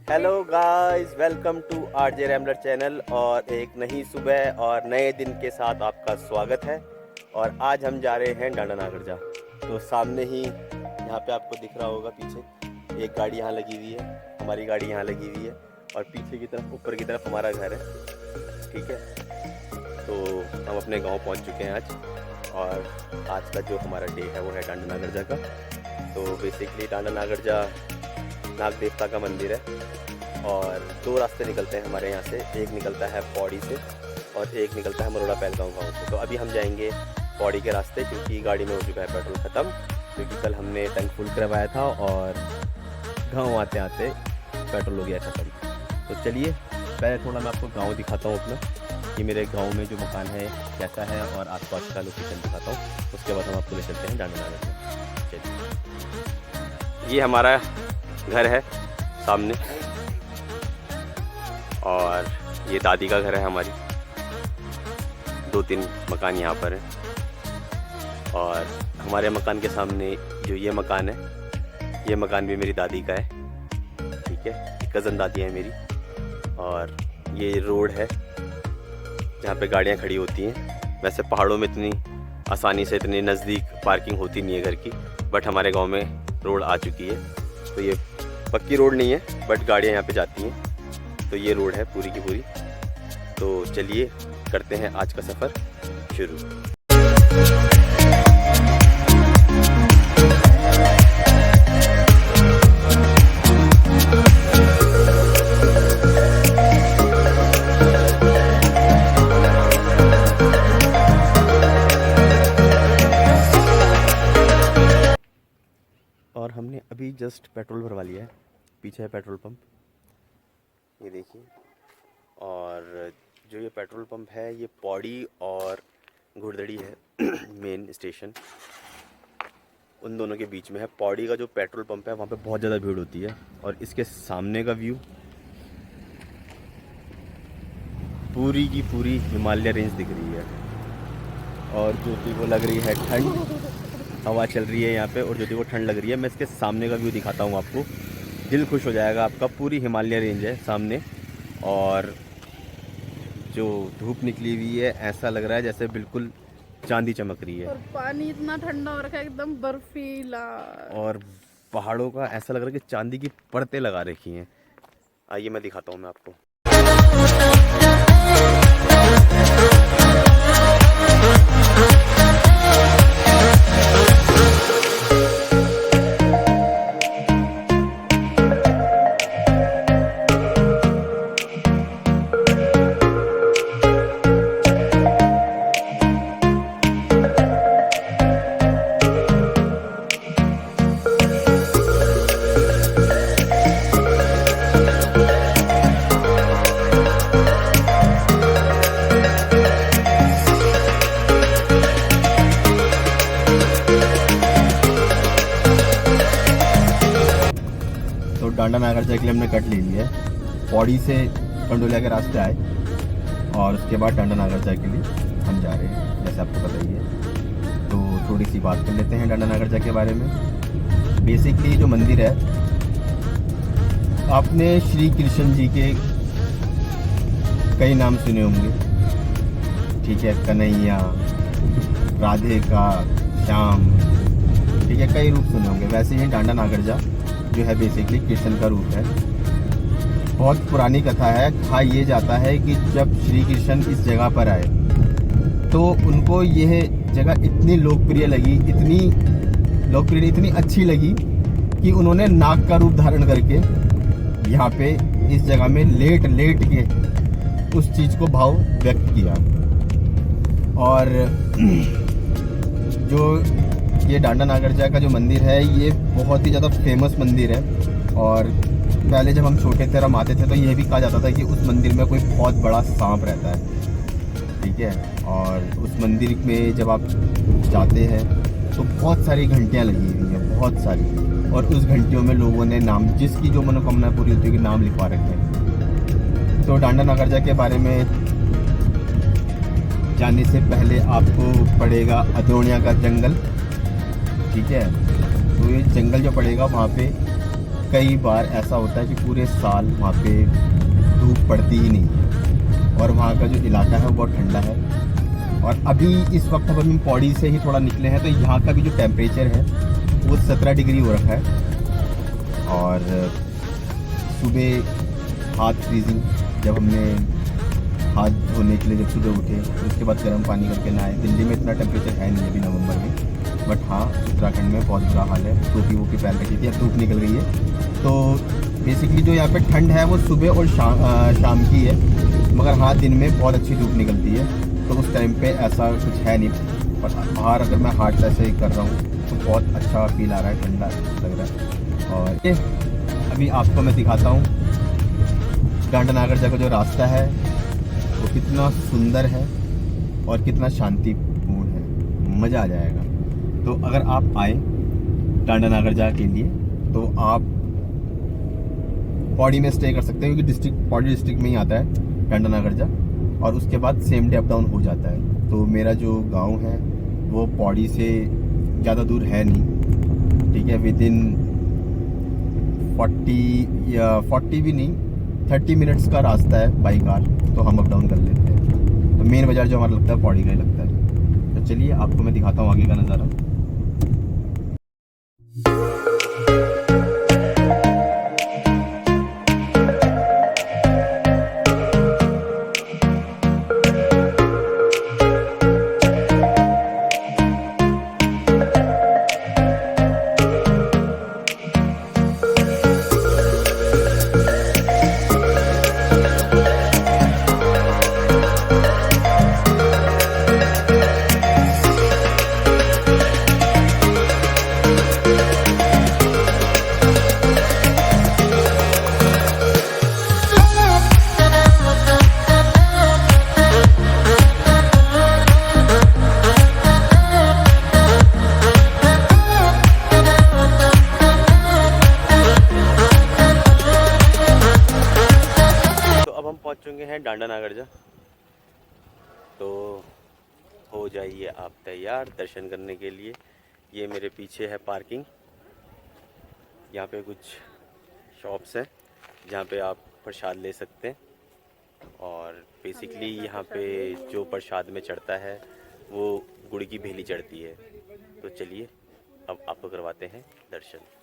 Hello guys, welcome to RJ रैमलर channel और एक नई सुबह और नए दिन के साथ आपका स्वागत है। और आज हम जा रहे हैं डांडा नागरजा। तो सामने ही यहाँ पे आपको दिख रहा होगा, पीछे एक गाड़ी यहाँ लगी हुई है, हमारी गाड़ी यहाँ लगी हुई है और पीछे की तरफ, ऊपर की तरफ हमारा घर है। ठीक है, तो हम अपने गाँव पहुँच चुके हैं आज। और आज का जो हमारा डे है वो है डांडा नागरजा का। तो बेसिकली डांडा नागरजा नाग देवता का मंदिर है और दो रास्ते निकलते हैं हमारे यहाँ से। एक निकलता है पौड़ी से और एक निकलता है मरोड़ा पहलगांव गाँव से। तो अभी हम जाएंगे पौड़ी के रास्ते, क्योंकि गाड़ी में हो चुका है पेट्रोल ख़त्म, क्योंकि कल हमने टैंक फुल करवाया था और गाँव आते आते पेट्रोल हो गया ख़त्म। तो चलिए पहले थोड़ा मैं आपको गाँव दिखाता हूँ अपना, कि मेरे गाँव में जो मकान है कैसा है और आसपास का लोकेशन दिखाता हूँ। उसके बाद हम आपको ले चलते हैं डांडा नागरजा। चलिए, ये हमारा घर है सामने और ये दादी का घर है हमारी। 2-3 मकान यहाँ पर है और हमारे मकान के सामने जो ये मकान है, ये मकान भी मेरी दादी का है। ठीक है, कज़न दादी है मेरी। और ये रोड है जहाँ पे गाड़ियाँ खड़ी होती हैं। वैसे पहाड़ों में इतनी आसानी से, इतनी नज़दीक पार्किंग होती नहीं है घर की, बट हमारे गांव में रोड आ चुकी है। तो ये पक्की रोड नहीं है, बट गाड़ियाँ यहाँ पे जाती हैं। तो ये रोड है पूरी की पूरी। तो चलिए करते हैं आज का सफ़र शुरू। और हमने अभी जस्ट पेट्रोल भरवा लिया है। पीछे है पेट्रोल पंप, ये देखिए। और जो ये पेट्रोल पंप है ये पौड़ी और घुड़दड़ी है मेन स्टेशन, उन दोनों के बीच में है। पौड़ी का जो पेट्रोल पंप है वहाँ पे बहुत ज़्यादा भीड़ होती है और इसके सामने का व्यू पूरी की पूरी हिमालय रेंज दिख रही है। और जो कि वो लग रही है ठंड, हवा चल रही है यहाँ पे और जो वो ठंड लग रही है। मैं इसके सामने का व्यू दिखाता हूँ आपको, दिल खुश हो जाएगा आपका। पूरी हिमालय रेंज है सामने और जो धूप निकली हुई है ऐसा लग रहा है जैसे बिल्कुल चांदी चमक रही है। और पानी इतना ठंडा हो रखा है, एकदम बर्फीला। और पहाड़ों का ऐसा लग रहा है कि चांदी की परतें लगा रखी हैं। आइए मैं दिखाता हूँ मैं आपको। तो डांडा नागरजा के लिए हमने कट ले लिया है। पौड़ी से कंडोलिया के रास्ते आए और उसके बाद डांडा नागरजा के लिए हम जा रहे हैं, जैसे आपको पता ही है। तो थोड़ी सी बात कर लेते हैं डांडा नागरजा के बारे में। बेसिकली जो मंदिर है, आपने श्री कृष्ण जी के कई नाम सुने होंगे। ठीक है, कन्हैया, राधे का, श्याम, ठीक है, कई रूप सुने होंगे। वैसे ही डांडा नागरजा जो है बेसिकली कृष्ण का रूप है। बहुत पुरानी कथा है। कहा ये जाता है कि जब श्री कृष्ण इस जगह पर आए तो उनको यह जगह इतनी लोकप्रिय लगी, इतनी लोकप्रिय, इतनी अच्छी लगी कि उन्होंने नाग का रूप धारण करके यहाँ पे इस जगह में लेट लेट के उस चीज़ को भाव व्यक्त किया। और जो ये डांडा नागरजा का जो मंदिर है ये बहुत ही ज़्यादा फेमस मंदिर है। और पहले जब हम छोटे थे, हम आते थे, तो ये भी कहा जाता था कि उस मंदिर में कोई बहुत बड़ा सांप रहता है। ठीक है, और उस मंदिर में जब आप जाते हैं तो बहुत सारी घंटियाँ लगी हुई हैं, बहुत सारी। और उस घंटियों में लोगों ने नाम, जिसकी जो मनोकामना पूरी होती है, नाम लिखवा रखे हैं। तो डांडा नागरजा के बारे में जाने से पहले आपको पड़ेगा अदोनिया का जंगल। ठीक है, तो ये जंगल जो पड़ेगा वहाँ पे कई बार ऐसा होता है कि पूरे साल वहाँ पे धूप पड़ती ही नहीं है और वहाँ का जो इलाका है वो बहुत ठंडा है। और अभी इस वक्त अब हम पौड़ी से ही थोड़ा निकले हैं तो यहाँ का भी जो टेम्परेचर है वो 17 डिग्री हो रखा है। और सुबह हाथ फ्रीजिंग, जब हमने हाथ धोने के लिए जब सुबह उठे तो उसके बाद गर्म पानी करके नहाए। दिल्ली में इतना टेम्परेचर है नहीं अभी नवंबर में, बट हाँ उत्तराखंड में बहुत बुरा हाल है। टोपी वोपी पहन रखी थी, अब धूप निकल गई है। तो बेसिकली जो यहाँ पे ठंड है वो सुबह और शाम की है, मगर हाँ दिन में बहुत अच्छी धूप निकलती है। तो उस टाइम पे ऐसा कुछ है नहीं, पर बाहर अगर मैं हाथ ऐसे ही कर रहा हूँ तो बहुत अच्छा फील आ रहा है, ठंडा लग रहा है। और ये अभी आपको मैं दिखाता हूँ डांडा-नागरजा का जो रास्ता है वो कितना सुंदर है और कितना शांतिपूर्ण है, मज़ा आ जाएगा। तो अगर आप आए डांडा-नागरजा के लिए तो आप पौड़ी में स्टे कर सकते हैं, क्योंकि पौड़ी डिस्ट्रिक्ट में ही आता है डांडा-नागरजा, और उसके बाद सेम डे अप डाउन हो जाता है। तो मेरा जो गांव है वो पौड़ी से ज़्यादा दूर है नहीं, ठीक है, विदिन 40 भी नहीं 30 मिनट्स का रास्ता है बाई कार, तो हम अप डाउन कर लेते हैं। तो मेन बाज़ार जो हमारा लगता है पौड़ी का ही लगता है। तो चलिए आपको मैं दिखाता हूँ आगे का नज़ारा। पहुंच चुके हैं डांडा-नागरजा। तो हो जाइए आप तैयार दर्शन करने के लिए। ये मेरे पीछे है पार्किंग, यहाँ पे कुछ शॉप्स हैं जहाँ पे आप प्रसाद ले सकते हैं। और बेसिकली यहाँ पे जो प्रसाद में चढ़ता है वो गुड़ की भेली चढ़ती है। तो चलिए अब आपको करवाते हैं दर्शन।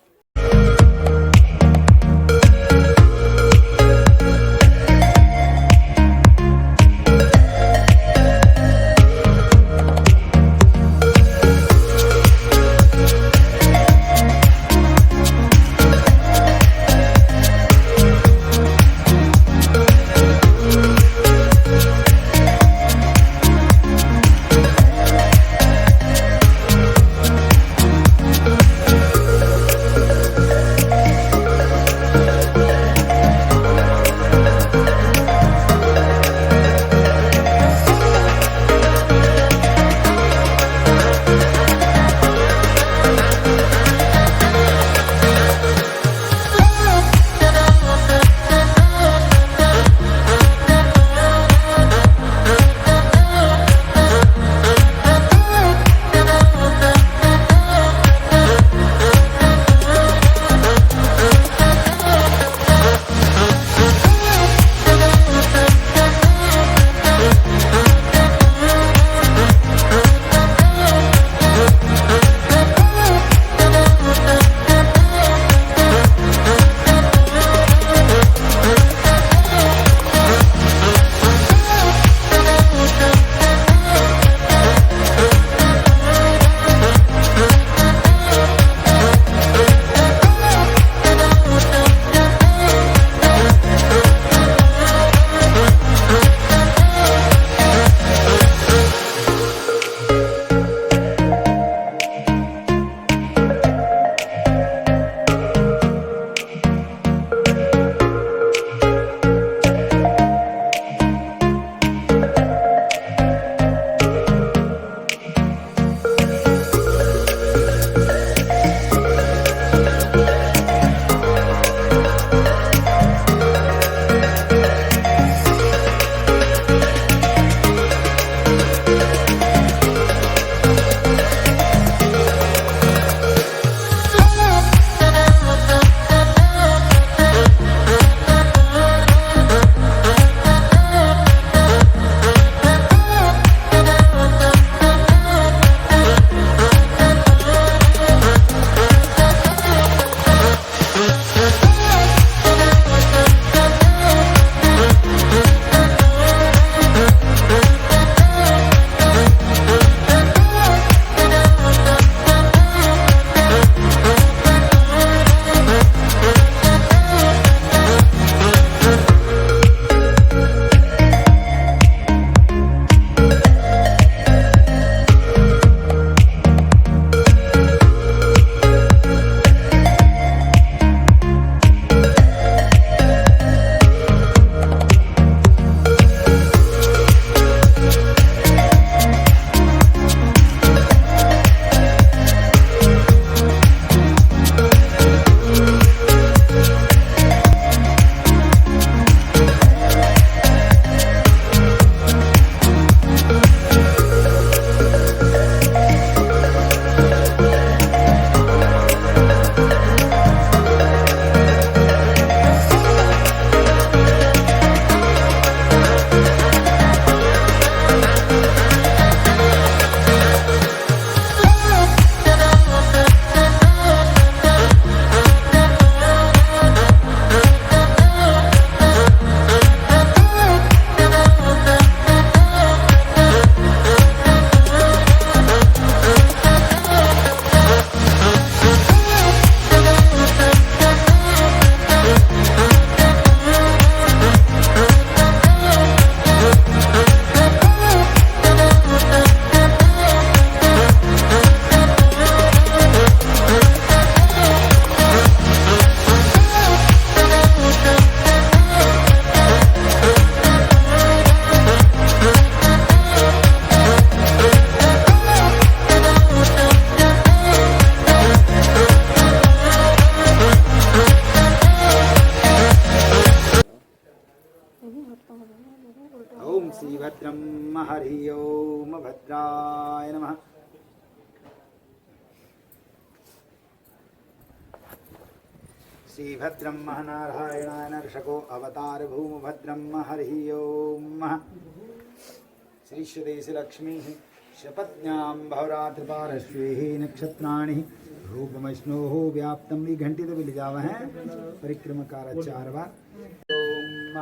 श्रीभद्रं हरि ओम भद्राय नमः। श्रीभद्रं महानारायणाय नर्षको अवतार भूमभद्रं हरि ओम। श्रीश्वदेशलक्ष्मीः शपत्न्यां भवरात्रपारश्वेः नक्षत्राणि रूपमश्नोः व्याप्तं विघंटितबिलिजावः परिक्रमकार 4 बार ओम।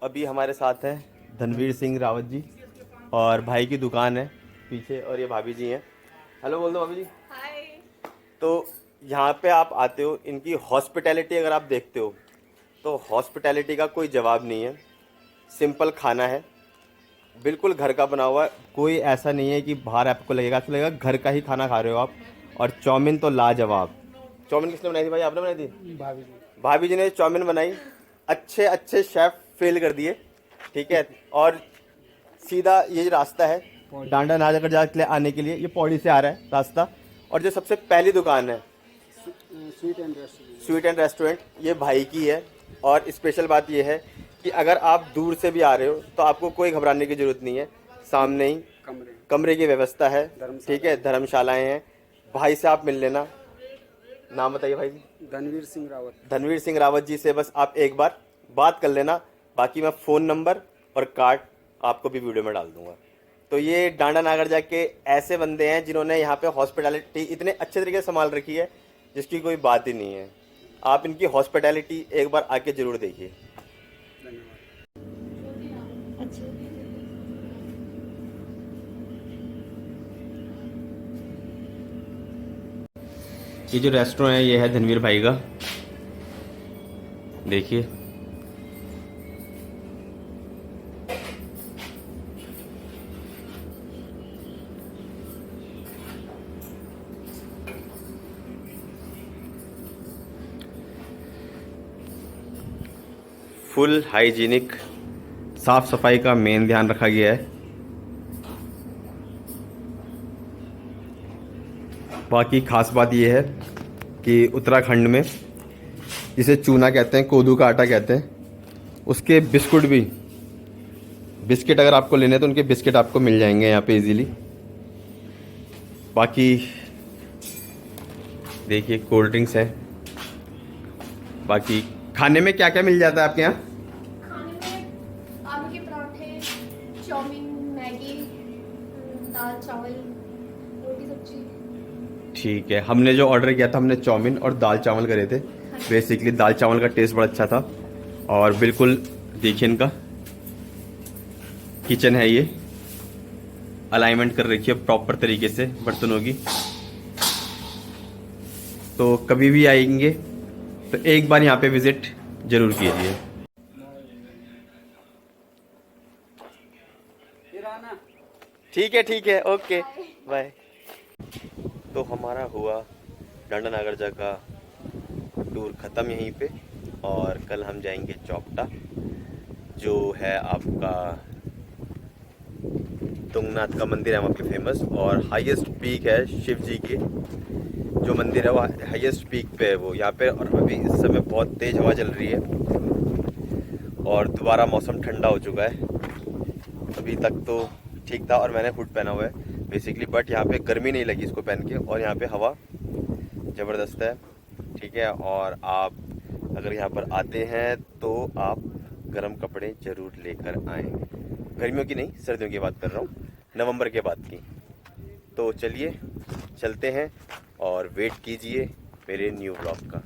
अभी हमारे साथ हैं धनवीर सिंह रावत जी और भाई की दुकान है पीछे और ये भाभी जी हैं। हेलो बोल दो भाभी जी। हाय। तो यहाँ पे आप आते हो, इनकी हॉस्पिटैलिटी अगर आप देखते हो तो हॉस्पिटैलिटी का कोई जवाब नहीं है। सिंपल खाना है, बिल्कुल घर का बना हुआ है। कोई ऐसा नहीं है कि बाहर आपको लगेगा घर का ही खाना खा रहे हो आप। और चाउमीन तो लाजवाब। चाउमीन किसने बनाई थी भाई? आपने बनाई थी? भाभी जी ने चाउमीन बनाई। अच्छे शेफ फेल कर दिए, ठीक है। और सीधा ये रास्ता है डांडा नागर के लिए आने के लिए, ये पौड़ी से आ रहा है रास्ता। और जो सबसे पहली दुकान है स्वीट एंड रेस्टोरेंट, ये भाई की है। और स्पेशल बात ये है कि अगर आप दूर से भी आ रहे हो तो आपको कोई घबराने की ज़रूरत नहीं है। सामने ही कमरे की व्यवस्था है, ठीक है, धर्मशालाएँ हैं। भाई से आप मिल लेना। नाम बताइए भाई जी। धनवीर सिंह रावत। धनवीर सिंह रावत जी से बस आप एक बार बात कर लेना। बाकी मैं फ़ोन नंबर और कार्ड आपको भी वीडियो में डाल दूंगा। तो ये डांडा नागर जाके ऐसे बंदे हैं जिन्होंने यहाँ पे हॉस्पिटैलिटी इतने अच्छे तरीके से संभाल रखी है जिसकी कोई बात ही नहीं है। आप इनकी हॉस्पिटैलिटी एक बार आके ज़रूर देखिए। ये जो रेस्टोरेंट है ये है धनवीर भाई का, देखिए। फुल हाइजीनिक, साफ सफाई का मेन ध्यान रखा गया है। बाकी खास बात यह है कि उत्तराखंड में जिसे चूना कहते हैं, कोदू का आटा कहते हैं, उसके बिस्किट अगर आपको लेने हैं तो उनके बिस्किट आपको मिल जाएंगे यहाँ पे इजीली। बाकी देखिए कोल्ड ड्रिंक्स हैं। बाकी खाने में क्या क्या मिल जाता है आपके यहाँ? खाने में आलू के पराठे, चाउमीन, मैगी, दाल चावल, रोटी सब्जी। ठीक है, हमने जो ऑर्डर किया था हमने चाउमीन और दाल चावल करे थे। बेसिकली दाल चावल का टेस्ट बड़ा अच्छा था। और बिल्कुल देखिए इनका किचन है, ये अलाइनमेंट कर रखी है प्रॉपर तरीके से बर्तनों की। तो कभी भी आएंगे तो एक बार यहाँ पे विजिट जरूर कीजिए। ठीक है, ओके बाय। तो हमारा हुआ डांडा नागरजा का टूर ख़त्म यहीं पे। और कल हम जाएंगे चौपटा, जो है आपका तुंगनाथ का मंदिर है वहाँ पे फेमस। और हाईएस्ट पीक है शिव जी के जो मंदिर है वो हाईएस्ट पीक पे है वो यहाँ पे। और अभी इस समय बहुत तेज़ हवा चल रही है और दोबारा मौसम ठंडा हो चुका है। अभी तक तो ठीक था और मैंने हुड पहना हुआ है बेसिकली, बट यहाँ पे गर्मी नहीं लगी इसको पहन के। और यहाँ पे हवा ज़बरदस्त है, ठीक है। और आप अगर यहाँ पर आते हैं तो आप गर्म कपड़े ज़रूर लेकर आएँ। गर्मियों की नहीं, सर्दियों की बात कर रहा हूँ, नवंबर के बाद की। तो चलिए चलते हैं और वेट कीजिए मेरे न्यू ब्लॉग का।